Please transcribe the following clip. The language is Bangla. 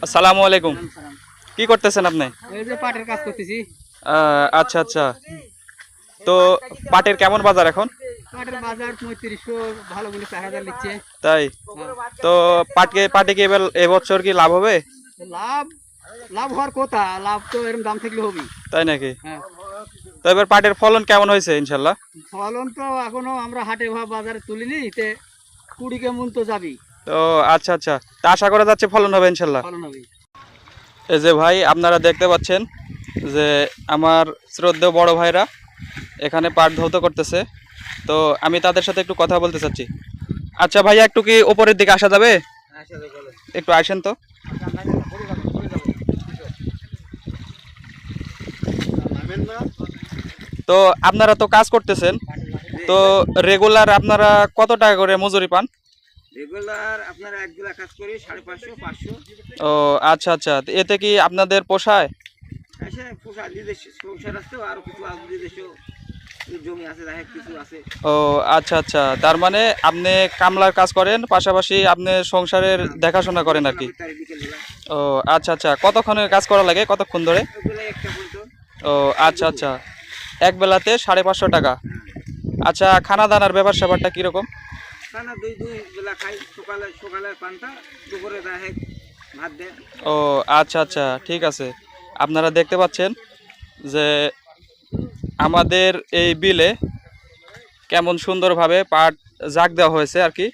আসসালামু আলাইকুম। কি করতেছেন আপনি? এই যে পাটের কাজ করতেছি। আচ্ছা আচ্ছা। তো পাটের কেমন বাজার এখন? পাটের বাজার ৩৫০০, ভালো বলে ৪,০০০ নিচ্ছে। তাই? তো পাটে কি এবছর কি লাভ হবে? লাভ লাভ হওয়ার কথা, লাভ তো এরকম দাম থাকলে হবে। তাই নাকি? হ্যাঁ, তো এবার পাটের ফলন কেমন হয়েছে ইনশাল্লাহ? ফলন তো এখনো আমরা হাটে বাজারে তুলিনি, তে ২০ কেমন তো যাবি, তো আচ্ছা আচ্ছা, তা আশা করা যাচ্ছে ফলন হবে ইনশাল্লাহ। ফলন হবে। এই যে ভাই আপনারা দেখতে পাচ্ছেন যে আমার শ্রদ্ধেয় বড় ভাইরা এখানে পাট ধৌত করতেছে। তো আমি তাদের সাথে একটু কথা বলতে চাচ্ছি। আচ্ছা ভাইয়া, একটু কি উপরের দিকে আসা যাবে? একটু আসেন তো। তো আপনারা তো কাজ করতেছেন, তো রেগুলার আপনারা কত টাকা করে মজুরি পান? রেগুলার আপনারা এক বেলা কাজ করি ৫৫০, ৫০০। ও আচ্ছা আচ্ছা, তো এতে কি আপনাদের পোষায়? এসে পোষা নিজস্ব সংসার আছে, আর কিছু নিজস্ব জমি আছে, কিছু আছে। ও আচ্ছা আচ্ছা, তার মানে আপনি কামলার কাজ করেন, পাশাপাশি আপনি সংসারের দেখাশোনা করেন আর কি। ও আচ্ছা আচ্ছা, কতক্ষণের কাজ করা লাগে, কতক্ষণ ধরে? ও আচ্ছা আচ্ছা, এক বেলাতে ৫৫০ টাকা। আচ্ছা, খানা দানার ব্যাপার স্যাপারটা কীরকম? খানা দুই বেলা খাই, সকালে পান্তা, দুপুরে ভাত দেয়। ও আচ্ছা আচ্ছা, ঠিক আছে। আপনারা দেখতে পাচ্ছেন যে আমাদের এই বিলে কেমন সুন্দরভাবে পাট জাগ দেওয়া হয়েছে আর কি।